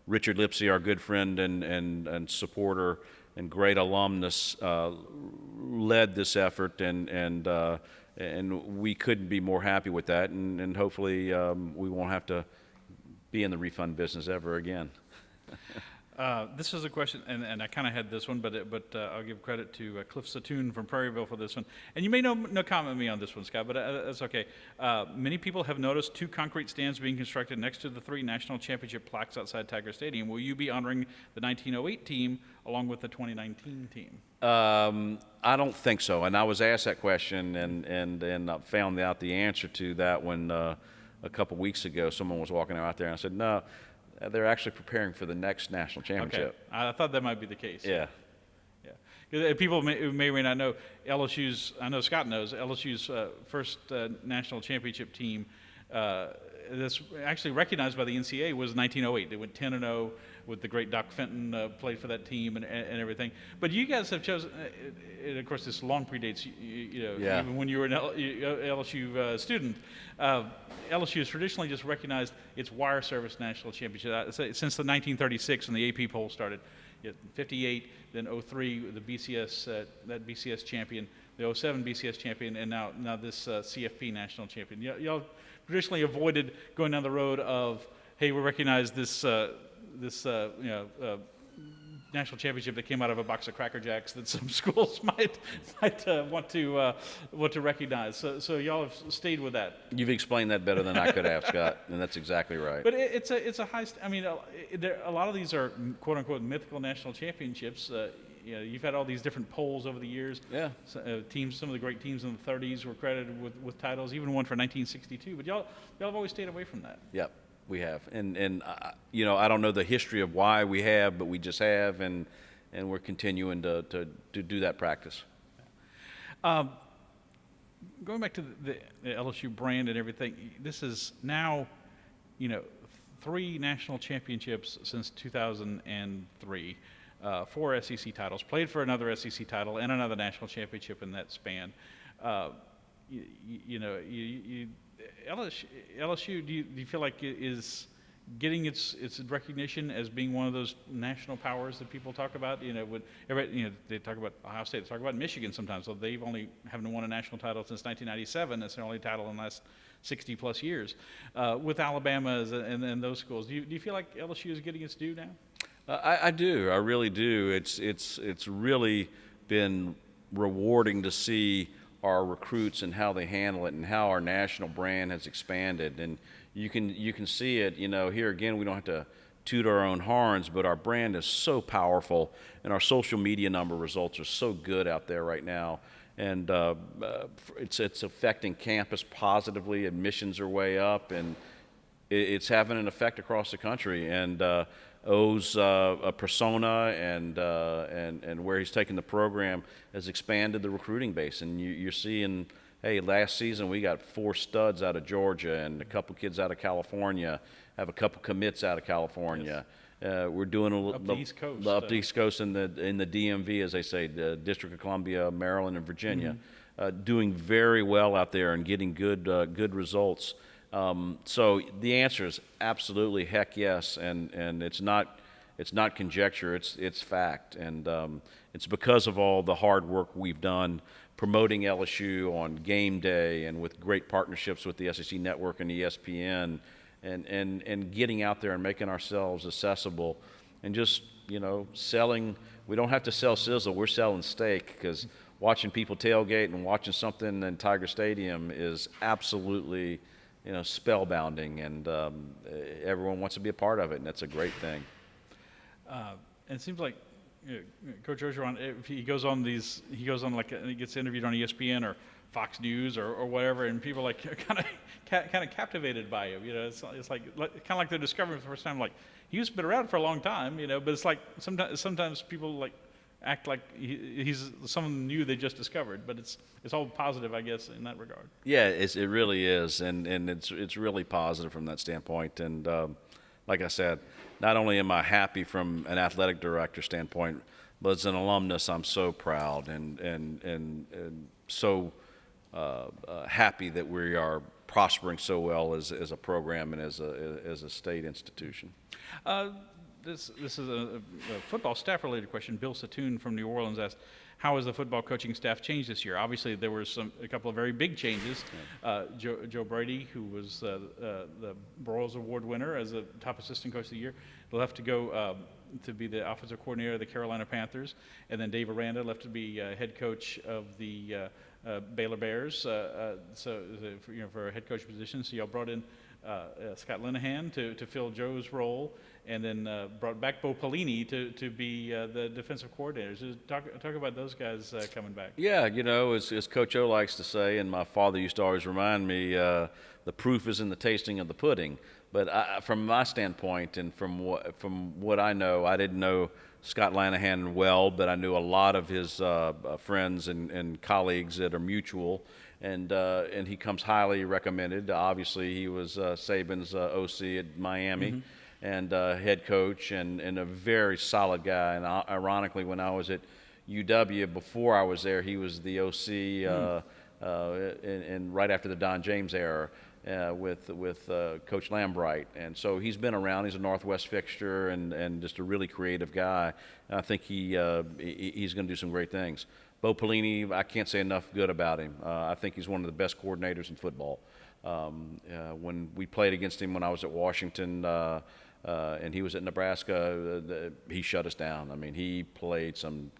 S2: Richard Lipsey, our good friend and supporter and great alumnus, led this effort, and we couldn't be more happy with that. And hopefully we won't have to be in the refund business ever again.
S1: This is a question, and I kind of had this one, but I'll give credit to Cliff Satoon from Prairieville for this one. And you may no comment me on this one, Scott, but that's okay. Many people have noticed 2 concrete stands being constructed next to the 3 national championship plaques outside Tiger Stadium. Will you be honoring the 1908 team along with the 2019 team?
S2: I don't think so. And I was asked that question, and I found out the answer to that when a couple weeks ago someone was walking out there, and I said, no. They're actually preparing for the next national championship.
S1: Okay. I thought that might be the case.
S2: Yeah.
S1: Yeah. People may or may not know, LSU's, I know Scott knows, LSU's first national championship team that's actually recognized by the NCAA was 1908. They went 10-0 with the great Doc Fenton played for that team and everything. But you guys have chosen, and of course this long predates even when you were an LSU student. LSU has traditionally just recognized its wire service national championship since the 1936 when the AP poll started. 58, then 03, the BCS that BCS champion, the 07 BCS champion, and now this CFP national champion. Y'all traditionally avoided going down the road of, hey, we recognize this national championship that came out of a box of Cracker Jacks that some schools might want to recognize. So y'all have stayed with that.
S2: You've explained that better than I could have, Scott, and that's exactly right.
S1: But it's a high. I mean, a lot of these are quote unquote mythical national championships. You've had all these different polls over the years.
S2: Yeah.
S1: Teams, some of the great teams in the 30s were credited with titles, even one for 1962. But y'all have always stayed away from that.
S2: Yep, we have. And I don't know the history of why we have, but we just have, and we're continuing to do that practice.
S1: Going back to the LSU brand and everything, this is now, 3 national championships since 2003. 4 SEC titles, played for another SEC title and another national championship in that span. LSU, do you feel like it is getting its recognition as being one of those national powers that people talk about? They talk about Ohio State, they talk about Michigan sometimes. So they've only haven't won a national title since 1997. That's their only title in the last 60 plus years. With Alabama and those schools, do you feel like LSU is getting its due now?
S2: I do. I really do. It's really been rewarding to see our recruits and how they handle it and how our national brand has expanded. And you can see it. Here again, we don't have to toot our own horns, but our brand is so powerful, and our social media number results are so good out there right now. And it's affecting campus positively. Admissions are way up, and it's having an effect across the country. And O's persona and where he's taken the program has expanded the recruiting base. And you're seeing, hey, last season we got 4 studs out of Georgia and a couple kids out of California, have a couple commits out of California. Yes. We're doing
S1: up the East Coast.
S2: Up the East Coast in the DMV, as they say, the District of Columbia, Maryland, and Virginia, doing very well out there and getting good results. So the answer is absolutely heck yes, and it's not conjecture, it's fact, and it's because of all the hard work we've done promoting LSU on game day and with great partnerships with the SEC Network and ESPN, and getting out there and making ourselves accessible, and just selling. We don't have to sell sizzle; we're selling steak, because watching people tailgate and watching something in Tiger Stadium is absolutely spellbinding, and everyone wants to be a part of it, and that's a great thing.
S1: And it seems like Coach Orgeron, if he goes on and he gets interviewed on ESPN or Fox News or whatever, and people are kind of captivated by him. It's like kind of like they're discovering for the first time. Like, he's been around for a long time, but it's like sometimes people act like he's someone new they just discovered, but it's all positive, I guess, in that regard. Yeah,
S2: it really is, and it's really positive from that standpoint. And like I said, not only am I happy from an athletic director standpoint, but as an alumnus, I'm so proud and so happy that we are prospering so well as a program and as a state institution.
S1: This is a football staff-related question. Bill Satoon from New Orleans asked, how has the football coaching staff changed this year? Obviously, there were a couple of very big changes. Joe Brady, who was the Broyles Award winner as the top assistant coach of the year, left to go to be the offensive coordinator of the Carolina Panthers. And then Dave Aranda left to be head coach of the Baylor Bears, for a head coach position. So y'all brought in Scott Linehan to fill Joe's role, and then brought back Bo Pelini to be the defensive coordinator. So talk about those guys coming back.
S2: Yeah, as Coach O likes to say, and my father used to always remind me, the proof is in the tasting of the pudding. But from my standpoint, and from what I know, I didn't know Scott Linehan well, but I knew a lot of his friends and colleagues that are mutual. And he comes highly recommended. Obviously, he was Saban's OC at Miami, and head coach, and a very solid guy. And ironically, when I was at UW, before I was there, he was the OC, and right after the Don James era with Coach Lambright. And so he's been around. He's a Northwest fixture and just a really creative guy. And I think he's going to do some great things. Bo Pelini, I can't say enough good about him. I think he's one of the best coordinators in football. When we played against him when I was at Washington, and he was at Nebraska. He shut us down. I mean, he played some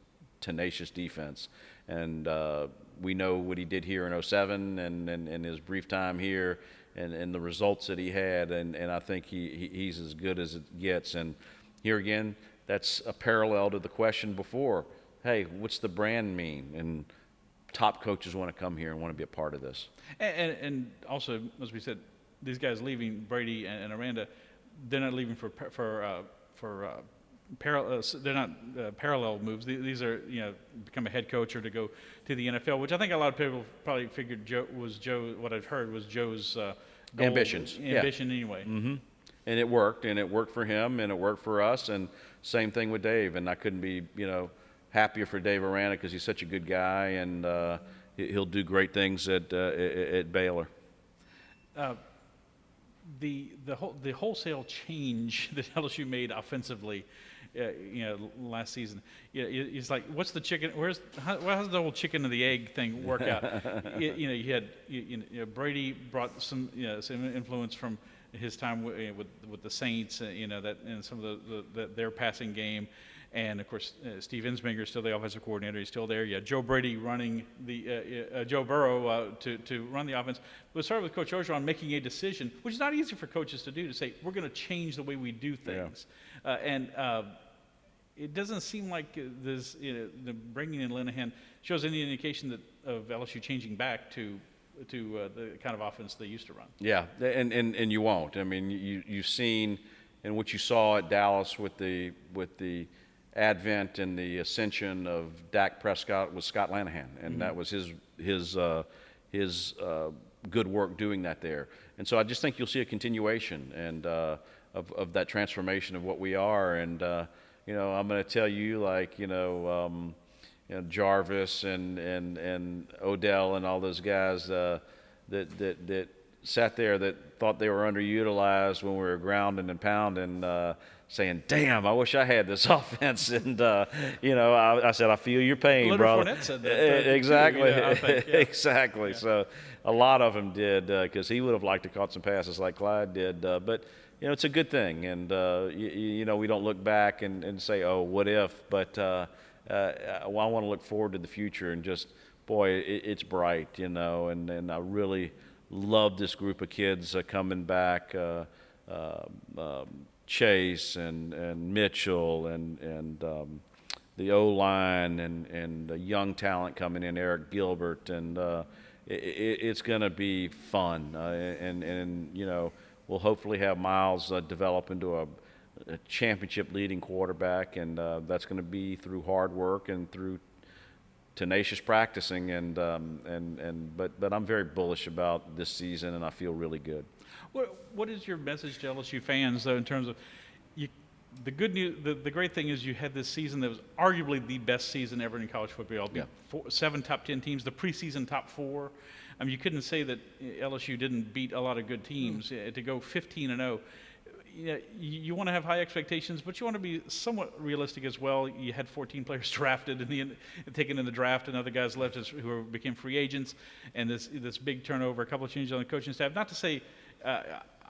S2: tenacious defense, and we know what he did here in '07 and his brief time here, and the results that he had, and I think he's as good as it gets. And here again, that's a parallel to the question before. Hey, what's the brand mean? And top coaches want to come here and want to be a part of this.
S1: And also, as we said, these guys leaving, Brady and Aranda, they're not leaving for parallel. They're not parallel moves. These are, become a head coach or to go to the NFL, which I think a lot of people probably figured what I've heard was Joe's goal,
S2: ambition
S1: anyway.
S2: Mm-hmm. And it worked for him, and it worked for us, and same thing with Dave. And I couldn't be, happier for Dave Aranda because he's such a good guy, and he'll do great things at Baylor.
S1: The wholesale change that LSU made offensively, last season, it's like, what's the chicken? How's the whole chicken and the egg thing work out? You had Brady brought some influence from his time with the Saints, that and some of their passing game. And of course, Steve Ensminger is still the offensive coordinator. He's still there. Yeah, Joe Brady running Joe Burrow to run the offense. But it started with Coach Orgeron making a decision, which is not easy for coaches to do, to say we're going to change the way we do things. Yeah. It doesn't seem like this. The bringing in Linehan shows any indication of LSU changing back to the kind of offense they used to run.
S2: Yeah, and you won't. I mean, you've seen, and what you saw at Dallas with the advent and the ascension of Dak Prescott was Scott Linehan, and that was his good work doing that there. And so I just think you'll see a continuation and of that transformation of what we are. And I'm going to tell you, like Jarvis and Odell and all those guys that sat there that thought they were underutilized when we were grounding and pounding, saying, "Damn, I wish I had this offense." And I said, "I feel your pain, brother."
S1: Leonard Fournette said that.
S2: Exactly,
S1: I think, yeah.
S2: exactly. Yeah. So a lot of them did, because he would have liked to caught some passes like Clyde did. But it's a good thing, and we don't look back and say, "Oh, what if?" But I want to look forward to the future, and just, boy, it's bright, and I really love this group of kids coming back. Chase and Mitchell and the O-line and the young talent coming in, Eric Gilbert, and it's going to be fun, and we'll hopefully have Miles develop into a championship leading quarterback, and that's going to be through hard work and through tenacious practicing, but I'm very bullish about this season, and I feel really good.
S1: What is your message to LSU fans, though, in terms of the good news? The great thing is you had this season that was arguably the best season ever in college football.
S2: Yeah.
S1: 7 top 10 teams, the preseason top 4. I mean, you couldn't say that LSU didn't beat a lot of good teams. To go 15-0. You want to have high expectations, but you want to be somewhat realistic as well. You had 14 players drafted taken in the draft, and other guys left who became free agents, and this big turnover, a couple of changes on the coaching staff. Not to say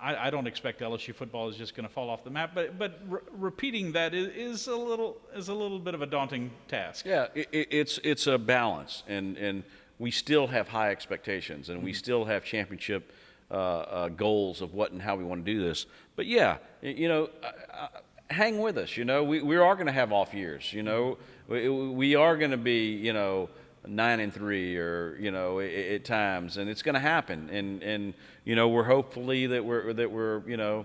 S1: I don't expect LSU football is just going to fall off the map, but repeating that is a little bit of a daunting task.
S2: Yeah, it's a balance, and we still have high expectations, and we still have championship goals of what and how we want to do this. But yeah, hang with us. We are going to have off years. We are going to be 9-3 or at times, and it's going to happen. And we're hopefully that we're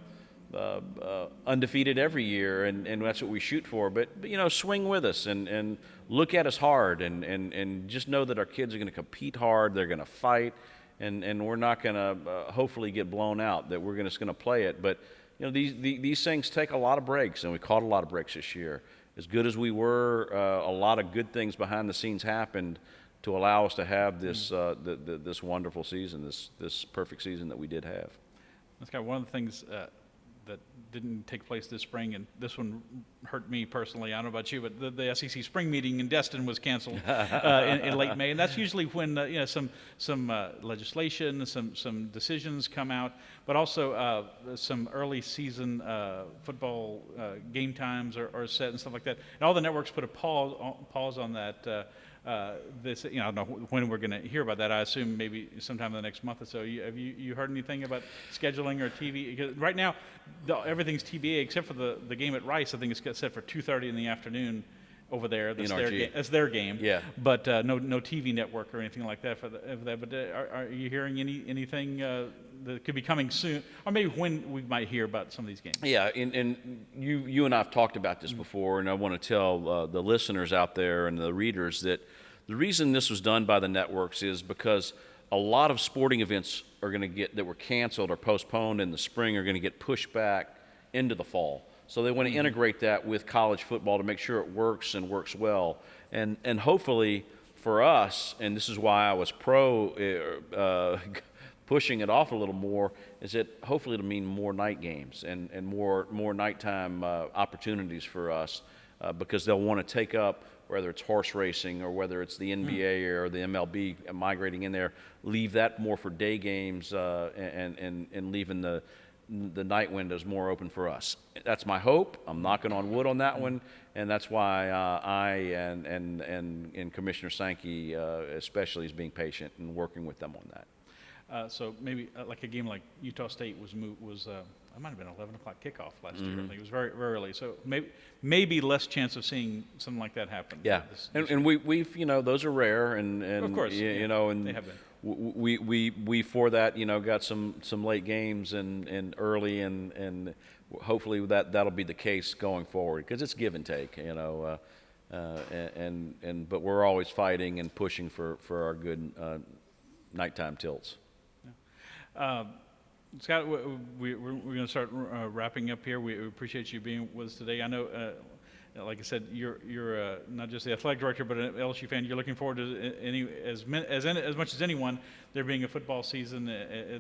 S2: undefeated every year, and that's what we shoot for. But swing with us and look at us hard, and just know that our kids are going to compete hard. They're going to fight. And we're not going to hopefully get blown out, that we're just going to play it. But these things take a lot of breaks, and we caught a lot of breaks this year. As good as we were, a lot of good things behind the scenes happened to allow us to have this this wonderful season, this perfect season that we did have.
S1: That's kind of one of the things that didn't take place this spring, and this one hurt me personally. I don't know about you, but the SEC spring meeting in Destin was canceled in late May, and that's usually when some legislation, some decisions come out, but also some early season football game times are set and stuff like that. And all the networks put a pause on that. I don't know when we're going to hear about that. I assume maybe sometime in the next month or so. Have you heard anything about scheduling or TV? Because right now, everything's TBA except for the game at Rice. I think it's set for 2:30 in the afternoon over there. That's
S2: NRG.
S1: their game.
S2: Yeah.
S1: But no TV network or anything like that for that. But are you hearing anything that could be coming soon, or maybe when we might hear about some of these games?
S2: Yeah, and you and I have talked about this before, and I want to tell the listeners out there and the readers that the reason this was done by the networks is because a lot of sporting events are going to get that were canceled or postponed in the spring are going to get pushed back into the fall. So they want to integrate that with college football to make sure it works and works well. And hopefully for us, and this is why I was pushing it off a little more, is that hopefully it'll mean more night games and more nighttime opportunities for us because they'll want to take up, whether it's horse racing or whether it's the NBA or the MLB migrating in there, leave that more for day games and leaving the night windows more open for us. That's my hope. I'm knocking on wood on that one, and that's why I and Commissioner Sankey especially is being patient and working with them on that.
S1: So maybe like a game like Utah State was it might have been 11 o'clock kickoff last year. I think it was very, very early. So maybe less chance of seeing something like that happen.
S2: Yeah, and we've those are rare, and
S1: of course,
S2: and
S1: they have been.
S2: We for that got some late games and early and hopefully that'll be the case going forward because it's give and take, but we're always fighting and pushing for our good nighttime tilts. Yeah.
S1: Scott, we're going to start wrapping up here. We appreciate you being with us today. I know, like I said, you're not just the athletic director, but an LSU fan. You're looking forward to as much as anyone there being a football season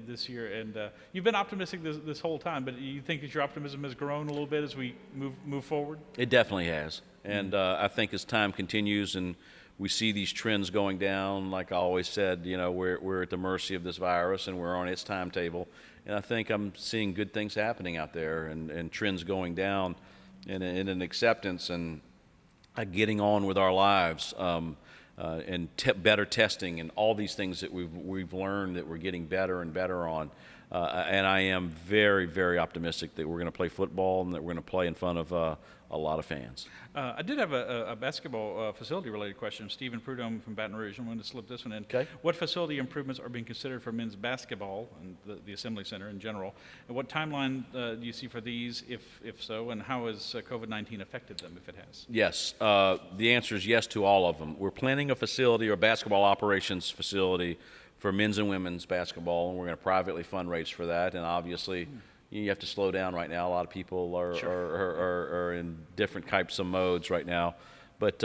S1: this year. And you've been optimistic this whole time, but you think that your optimism has grown a little bit as we move forward? It
S2: definitely has, and I think as time continues and we see these trends going down, like I always said, we're at the mercy of this virus and we're on its timetable. And I think I'm seeing good things happening out there and trends going down in an acceptance and getting on with our lives and better testing and all these things that we've learned that we're getting better and better on. And I am very, very optimistic that we're going to play football and that we're going to play in front of a lot of fans.
S1: I did have a basketball facility-related question. Stephen Prudhomme from Baton Rouge. I'm going to slip this one in.
S2: Okay.
S1: What facility improvements are being considered for men's basketball and the Assembly Center in general? And what timeline do you see for these, if so, and how has COVID-19 affected them, if it has?
S2: Yes. The answer is yes to all of them. We're planning a facility or basketball operations facility for men's and women's basketball, and we're going to privately fundraise for that. And obviously, you have to slow down right now. A lot of people are in different types of modes right now. But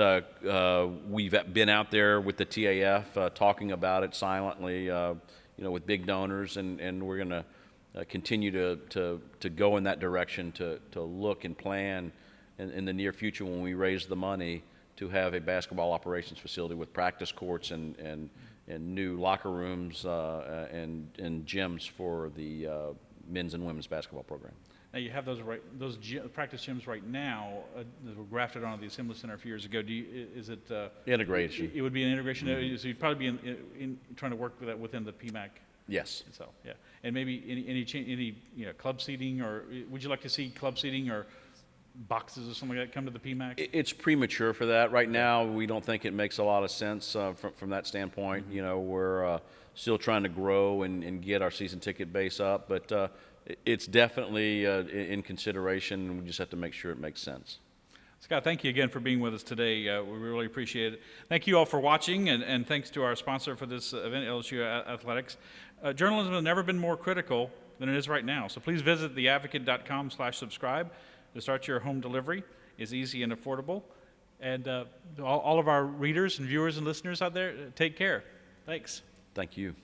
S2: we've been out there with the TAF talking about it silently, with big donors, and we're going to continue to go in that direction to look and plan in the near future when we raise the money to have a basketball operations facility with practice courts and new locker rooms and gyms for the men's and women's basketball program.
S1: Now you have those practice gyms right now that were grafted onto the Assembly Center a few years ago. Is it
S2: integration?
S1: It would be an integration. So you'd probably be in trying to work with that within the PMAC.
S2: Yes.
S1: Itself, yeah. And maybe any club seating, or would you like to see club seating or boxes or something like that come to the PMAC?
S2: It's premature for that. Right now, we don't think it makes a lot of sense from that standpoint. We're still trying to grow and get our season ticket base up, but it's definitely in consideration. We just have to make sure it makes sense.
S1: Scott, thank you again for being with us today. We really appreciate it. Thank you all for watching, and thanks to our sponsor for this event, LSU Athletics. Journalism has never been more critical than it is right now, so please visit theadvocate.com/subscribe to start your home delivery. It's easy and affordable. And all of our readers and viewers and listeners out there, take care. Thanks.
S2: Thank you.